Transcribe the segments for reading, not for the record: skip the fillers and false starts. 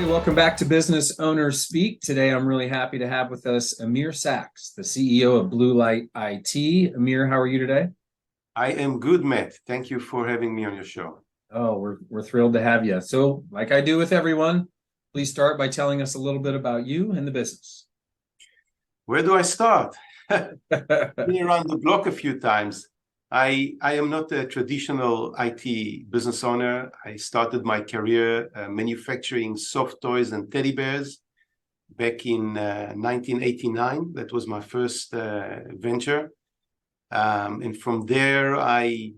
Hey, welcome back to Business Owners Speak. Today, I'm really happy to have with us Amir Sachs, the CEO of Bluelight IT. Amir, how are you today? I am good, Matt. Thank you for having me on your show. Oh, we're thrilled to have you. So, like I do with everyone, please start by telling us a little bit about you and the business. Where do I start? Been around the block a few times. I am not a traditional IT business owner. I started my career manufacturing soft toys and teddy bears back in 1989. That was my first venture. And from there, I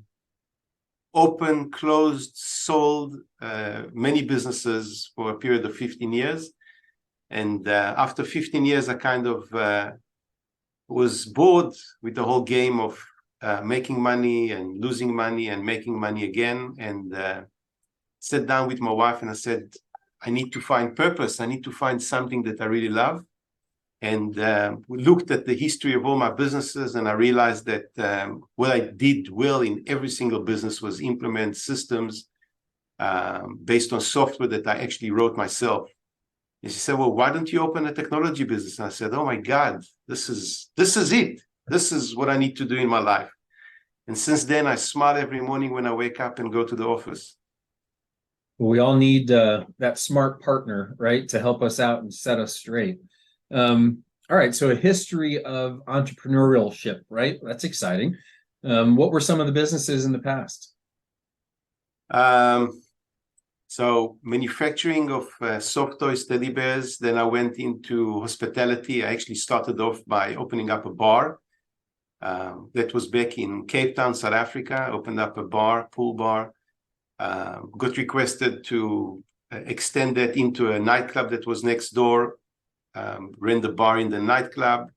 opened, closed, sold many businesses for a period of 15 years. And after 15 years, I kind of was bored with the whole game of making money and losing money and making money again. And sat down with my wife and I said, I need to find purpose. I need to find something that I really love. And we looked at the history of all my businesses, and I realized that what I did well in every single business was implement systems based on software that I actually wrote myself. And she said, well, why don't you open a technology business? And I said, oh my God, this is it. This is what I need to do in my life. And since then, I smile every morning when I wake up and go to the office. Well, we all need that smart partner, right, to help us out and set us straight. All right, so a history of entrepreneurship, right? That's exciting. What were some of the businesses in the past? So manufacturing of soft toys, teddy bears. Then I went into hospitality. I actually started off by opening up a bar. That was back in Cape Town, South Africa. I opened up a bar, pool bar. Got requested to extend that into a nightclub that was next door. Ran the bar in the nightclub.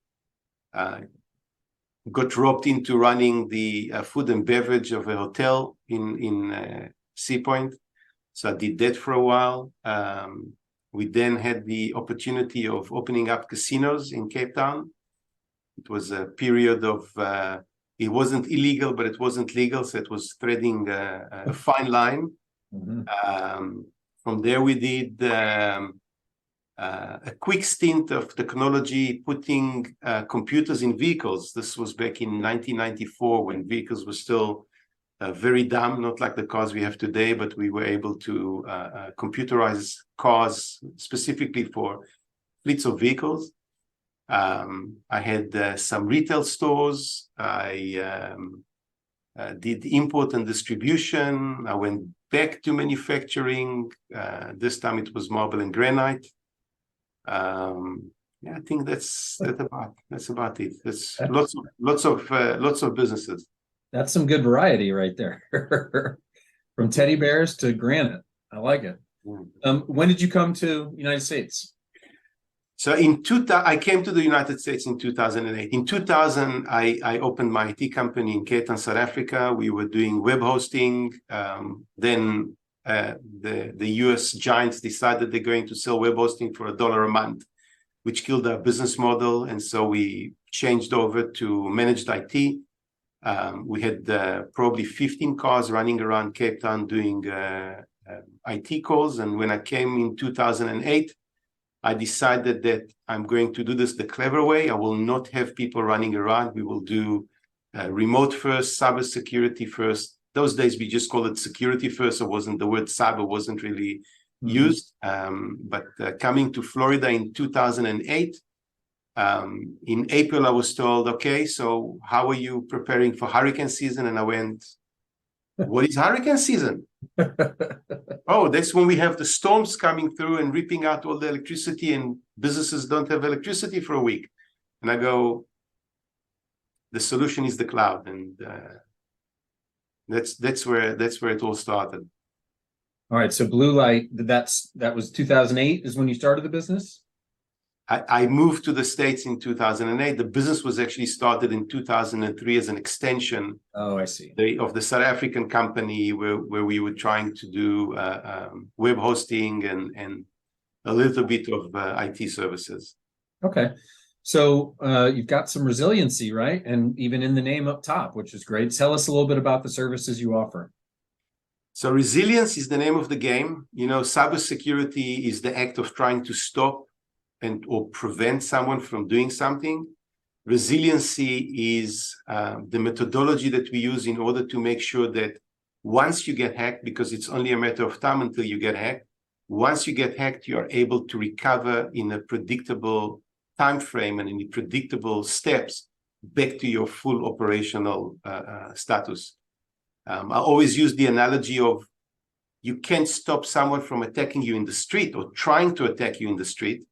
Got roped into running the food and beverage of a hotel in Sea Point. So I did that for a while. We then had the opportunity of opening up casinos in Cape Town. It was a period of, it wasn't illegal, but it wasn't legal. So it was threading a fine line. Mm-hmm. From there, we did a quick stint of technology, putting computers in vehicles. This was back in 1994 when vehicles were still very dumb, not like the cars we have today, but we were able to computerize cars specifically for fleets of vehicles. I had some retail stores. I did import and distribution. I went back to manufacturing. This time it was marble and granite. Yeah, I think that's about it. There's lots of businesses. That's some good variety right there. From teddy bears to granite. I like it. When did you come to the United States? So I came to the United States in 2008. In 2000, I opened my IT company in Cape Town, South Africa. We were doing web hosting. Then the US giants decided they're going to sell web hosting for $1 a month, which killed our business model. And so we changed over to managed IT. We had probably 15 cars running around Cape Town doing IT calls. And when I came in 2008, I decided that I'm going to do this the clever way. I will not have people running around. We will do remote first, cybersecurity first. Those days we just called it security first. It wasn't, the word cyber wasn't really used. But coming to Florida in 2008, in April, I was told, okay, so how are you preparing for hurricane season? And I went, what is hurricane season? Oh, that's when we have the storms coming through and ripping out all the electricity, and businesses don't have electricity for a week. And I go, the solution is the cloud. And that's where it all started. All right, so Bluelight, that was 2008 is when you started the business? I moved to the States in 2008. The business was actually started in 2003 as an extension. Oh, I see. Of the South African company where we were trying to do web hosting and a little bit of IT services. Okay. So you've got some resiliency, right? And even in the name up top, which is great. Tell us a little bit about the services you offer. So resilience is the name of the game. You know, cybersecurity is the act of trying to stop or prevent someone from doing something. Resiliency is the methodology that we use in order to make sure that once you get hacked, because it's only a matter of time until you get hacked, once you get hacked, you are able to recover in a predictable time frame and in predictable steps back to your full operational status. I always use the analogy of you can't stop someone from attacking you in the street or trying to attack you in the street,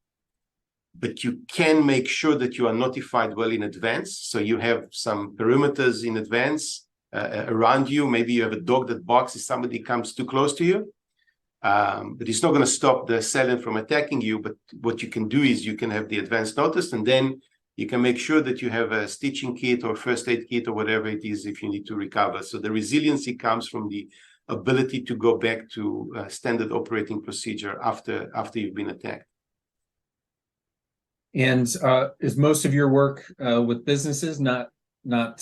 but you can make sure that you are notified well in advance. So you have some perimeters in advance around you. Maybe you have a dog that barks if somebody comes too close to you. But it's not going to stop the assailant from attacking you. But what you can do is you can have the advance notice, and then you can make sure that you have a stitching kit or first aid kit or whatever it is if you need to recover. So the resiliency comes from the ability to go back to standard operating procedure after you've been attacked. And is most of your work with businesses, not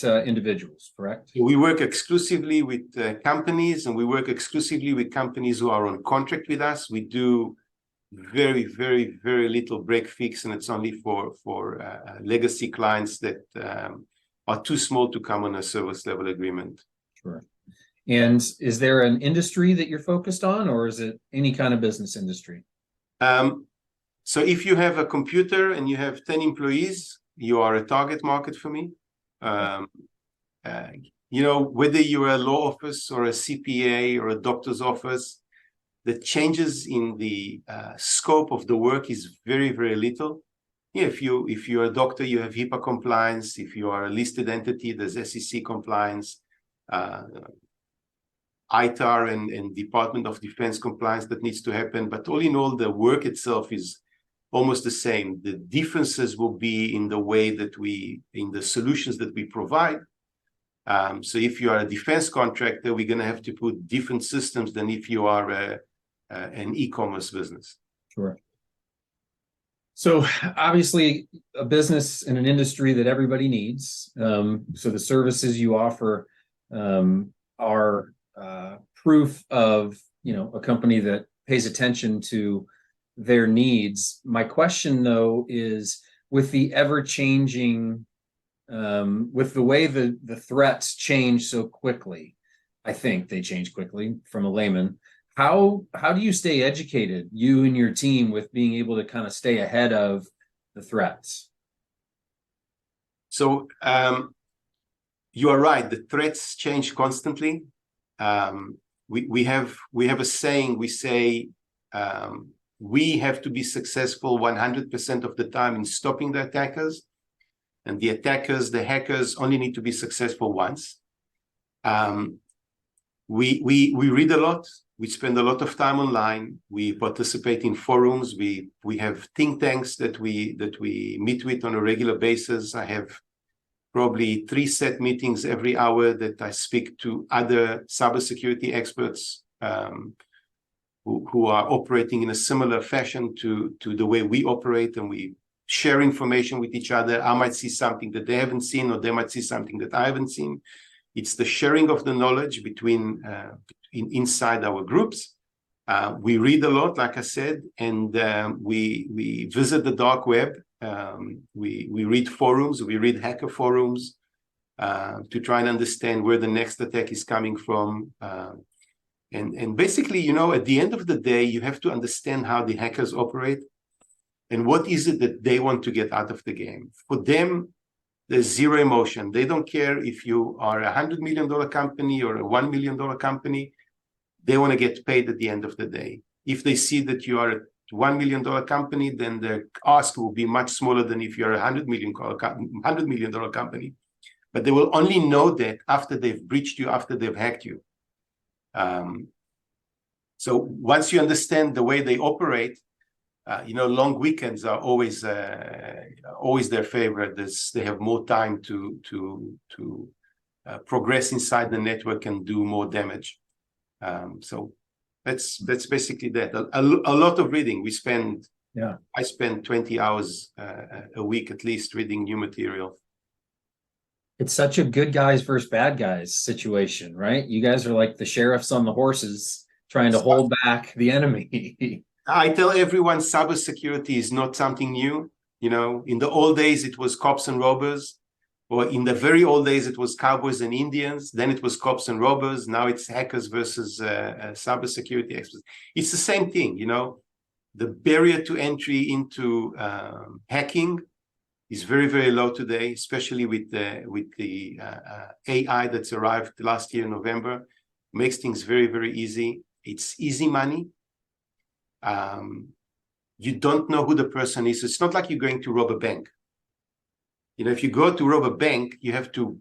individuals, correct? We work exclusively with companies, and we work exclusively with companies who are on contract with us. We do very, very, very little break fix, and it's only for legacy clients that are too small to come on a service level agreement. Sure. And is there an industry that you're focused on, or is it any kind of business industry? So if you have a computer and you have 10 employees, you are a target market for me. You know, whether you're a law office or a CPA or a doctor's office, the changes in the scope of the work is very, very little. Yeah, if you're a doctor, you have HIPAA compliance. If you are a listed entity, there's SEC compliance, ITAR and Department of Defense compliance that needs to happen. But all in all, the work itself is almost the same. The differences will be in the way that in the solutions that we provide. So if you are a defense contractor, we're going to have to put different systems than if you are an e-commerce business. Sure. So obviously a business and an industry that everybody needs. So the services you offer are proof of, you know, a company that pays attention to their needs. My question, though, is with the ever-changing, with the way the threats change so quickly, I think they change quickly from a layman. How do you stay educated, you and your team, with being able to kind of stay ahead of the threats? So you are right. The threats change constantly. We have a saying. We say we have to be successful 100% of the time in stopping the attackers, and the hackers only need to be successful once. We read a lot. We spend a lot of time online. We participate in forums. We have think tanks that we meet with on a regular basis. I have probably 3 set meetings every hour that I speak to other cybersecurity experts who are operating in a similar fashion to the way we operate, and we share information with each other. I might see something that they haven't seen, or they might see something that I haven't seen. It's the sharing of the knowledge between inside our groups. We read a lot, like I said, and we visit the dark web. We read forums, we read hacker forums to try and understand where the next attack is coming from. And basically, you know, at the end of the day, you have to understand how the hackers operate and what is it that they want to get out of the game. For them, there's zero emotion. They don't care if you are a $100 million company or a $1 million company. They want to get paid at the end of the day. If they see that you are a $1 million company, then the ask will be much smaller than if you're a $100 million company. But they will only know that after they've breached you, after they've hacked you. So once you understand the way they operate, you know, long weekends are always their favorite. They have more time to progress inside the network and do more damage. So that's basically that. A lot of reading. I spend 20 hours a week at least reading new material. It's such a good guys versus bad guys situation, right? You guys are like the sheriffs on the horses trying to So hold back the enemy. I tell everyone cybersecurity is not something new. You know, in the old days, it was cops and robbers, or in the very old days, it was cowboys and Indians. Then it was cops and robbers. Now it's hackers versus cybersecurity experts. It's the same thing, you know. The barrier to entry into hacking is very, very low today, especially with the AI that's arrived last year in November. Makes things very, very easy. It's easy money. You don't know who the person is. It's not like you're going to rob a bank. You know, if you go to rob a bank, you have to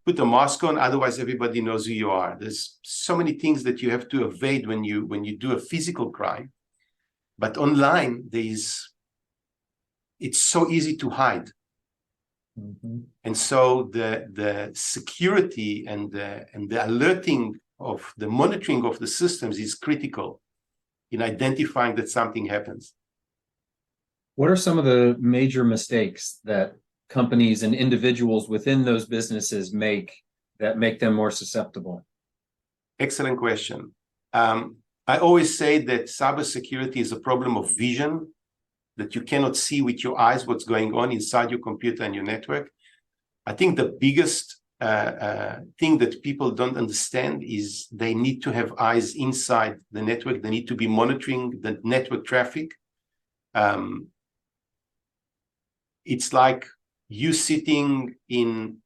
put a mask on, otherwise everybody knows who you are. There's so many things that you have to evade when you do a physical crime. But online, it's so easy to hide. Mm-hmm. And so the security and the alerting of the monitoring of the systems is critical in identifying that something happens. What are some of the major mistakes that companies and individuals within those businesses make that make them more susceptible? Excellent question. I always say that cybersecurity is a problem of vision, that you cannot see with your eyes what's going on inside your computer and your network. I think the biggest thing that people don't understand is they need to have eyes inside the network. They need to be monitoring the network traffic. It's like you sitting in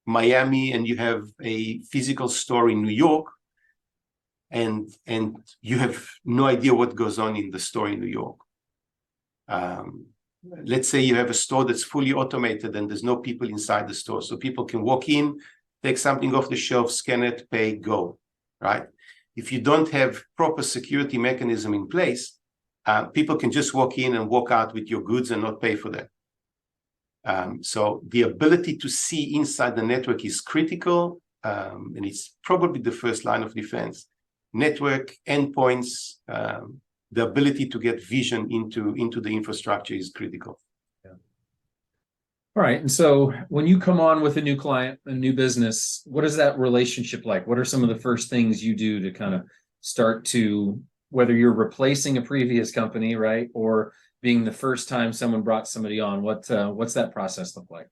Miami and you have a physical store in New York, and you have no idea what goes on in the store in New York. Let's say you have a store that's fully automated and there's no people inside the store. So people can walk in, take something off the shelf, scan it, pay, go, right? If you don't have proper security mechanism in place, people can just walk in and walk out with your goods and not pay for them. So the ability to see inside the network is critical, and it's probably the first line of defense. Network, endpoints, the ability to get vision into the infrastructure is critical. Yeah. All right. And so when you come on with a new client, a new business, what is that relationship like? What are some of the first things you do to kind of start to, whether you're replacing a previous company, right, or being the first time someone brought somebody on, what's that process look like?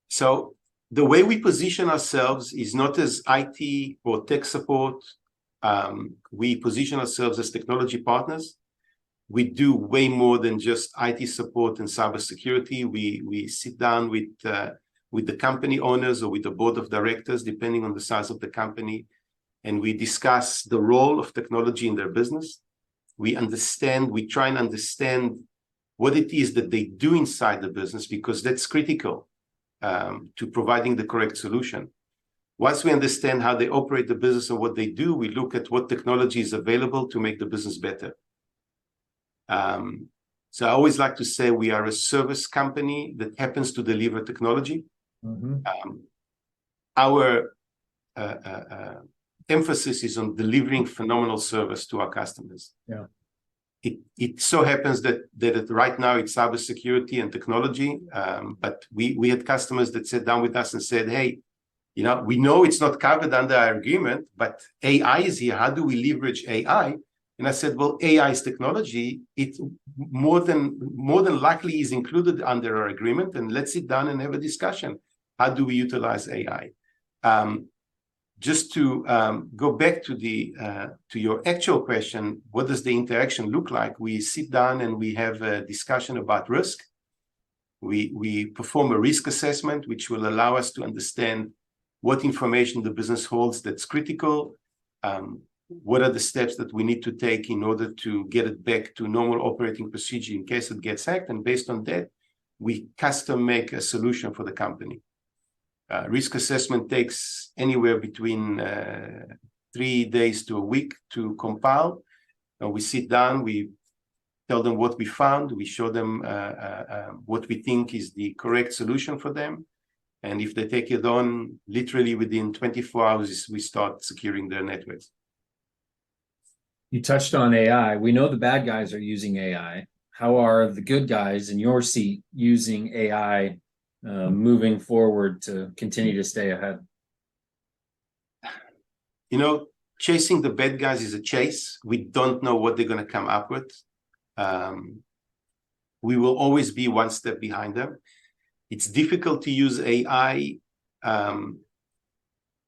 So the way we position ourselves is not as IT or tech support. We position ourselves as technology partners. We do way more than just IT support and cybersecurity. We sit down with the company owners or with the board of directors, depending on the size of the company, and we discuss the role of technology in their business. We try and understand what it is that they do inside the business, because that's critical to providing the correct solution. Once we understand how they operate the business and what they do, we look at what technology is available to make the business better. So I always like to say we are a service company that happens to deliver technology. Mm-hmm. Our emphasis is on delivering phenomenal service to our customers. Yeah. It so happens that right now it's cybersecurity and technology, but we had customers that sat down with us and said, hey, you know, we know it's not covered under our agreement, but AI is here. How do we leverage AI? And I said, well, AI is technology. It more than likely is included under our agreement, and let's sit down and have a discussion. How do we utilize AI? Just to go back to your actual question, what does the interaction look like? We sit down and we have a discussion about risk. We perform a risk assessment, which will allow us to understand what information the business holds that's critical. What are the steps that we need to take in order to get it back to normal operating procedure in case it gets hacked? And based on that, we custom make a solution for the company. Risk assessment takes anywhere between 3 days to a week to compile. We sit down, we tell them what we found, we show them what we think is the correct solution for them. And if they take it on, literally within 24 hours, we start securing their networks. You touched on AI. We know the bad guys are using AI. How are the good guys in your seat using AI moving forward to continue to stay ahead? You know, chasing the bad guys is a chase. We don't know what they're going to come up with. We will always be one step behind them. It's difficult to use AI on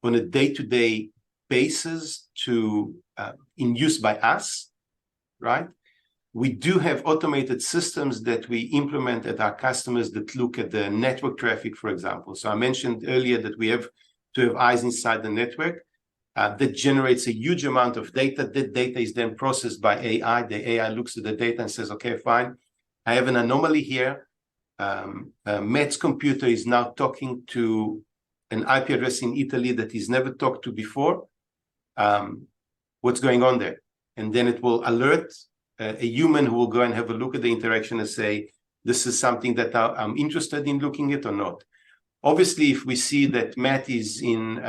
a day-to-day basis in use by us, right? We do have automated systems that we implement at our customers that look at the network traffic, for example. So I mentioned earlier that we have to have eyes inside the network. That generates a huge amount of data. That data is then processed by AI. The AI looks at the data and says, okay, fine, I have an anomaly here. Matt's computer is now talking to an IP address in Italy that he's never talked to before. What's going on there? And then it will alert a human who will go and have a look at the interaction and say, this is something that I'm interested in looking at or not. Obviously, if we see that Matt is in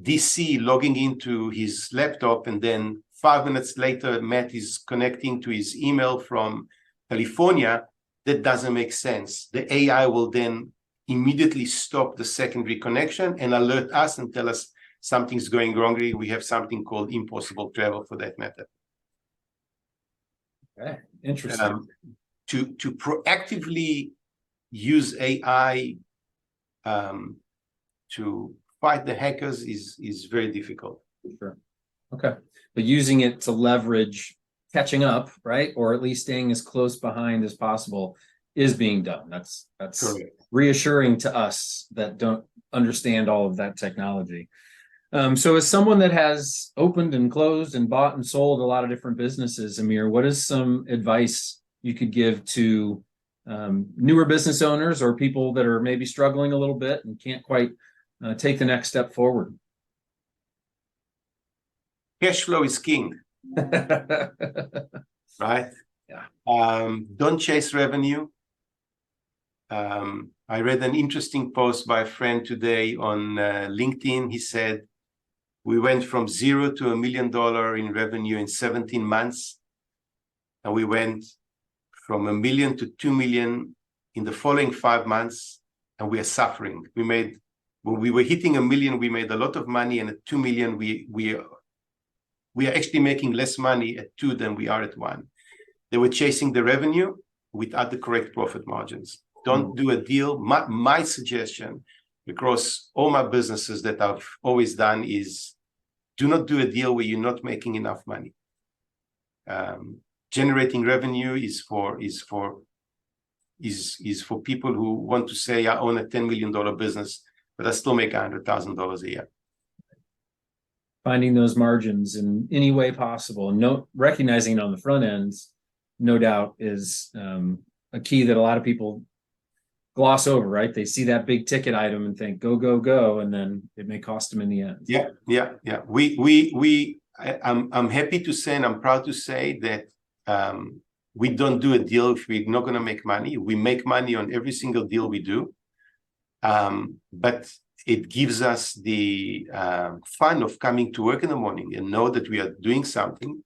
DC logging into his laptop, and then 5 minutes later, Matt is connecting to his email from California, that doesn't make sense. The AI will then immediately stop the secondary connection and alert us and tell us something's going wrong. We have something called impossible travel for that matter. Okay, interesting. To proactively use AI to fight the hackers is very difficult. Sure. Okay. But using it to leverage catching up, right? Or at least staying as close behind as possible is being done. That's Correct. Reassuring to us that don't understand all of that technology. So as someone that has opened and closed and bought and sold a lot of different businesses, Amir, what is some advice you could give to newer business owners or people that are maybe struggling a little bit and can't quite take the next step forward? Cash flow is king. Right? Yeah. Don't chase revenue. I read an interesting post by a friend today on LinkedIn. He said, we went from 0 to $1 million in revenue in 17 months. And we went from $1 million to $2 million in the following 5 months. And we are suffering. When we were hitting $1 million, we made a lot of money. And at $2 million, we are actually making less money at 2 than we are at 1. They were chasing the revenue without the correct profit margins. Don't do a deal. My suggestion across all my businesses that I've always done is do not do a deal where you're not making enough money. Generating revenue is for people who want to say, I own a $10 million business, but I still make $100,000 a year. Finding those margins in any way possible, and recognizing it on the front ends, no doubt, is a key that a lot of people gloss over, right? They see that big ticket item and think, go, go, go, and then it may cost them in the end. Yeah. I'm happy to say, and I'm proud to say that we don't do a deal if we're not going to make money. We make money on every single deal we do. But it gives us the fun of coming to work in the morning and know that we are doing something.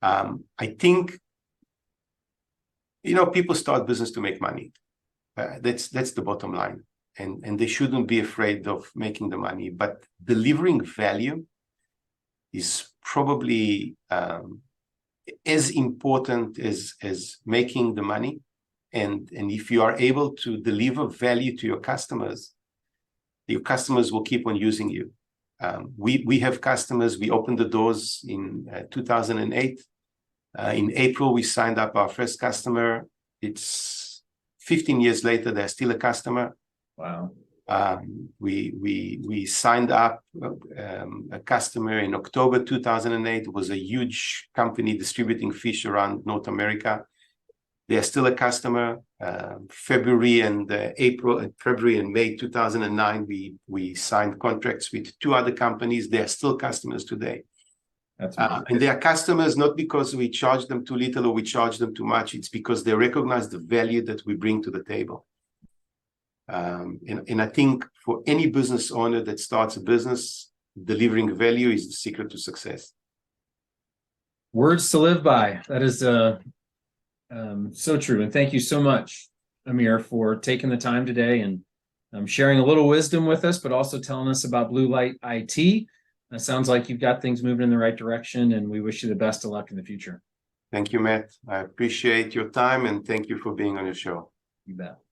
I think, people start business to make money. That's the bottom line. And they shouldn't be afraid of making the money. But delivering value is probably as important as making the money. And if you are able to deliver value to your customers will keep on using you. We have customers. We opened the doors in 2008. In April, we signed up our first customer. It's 15 years later, they're still a customer. Wow. We signed up a customer in October 2008. It was a huge company distributing fish around North America. They are still a customer. February and May 2009, we signed contracts with 2 other companies. They are still customers today. And they are customers not because we charge them too little or we charge them too much. It's because they recognize the value that we bring to the table. And I think for any business owner that starts a business, delivering value is the secret to success. Words to live by. That is so true. And thank you so much Amir, for taking the time today and sharing a little wisdom with us, but also telling us about Bluelight IT. It sounds like you've got things moving in the right direction, and we wish you the best of luck in the future. Thank you, Matt. I appreciate your time, and thank you for being on your show. You bet.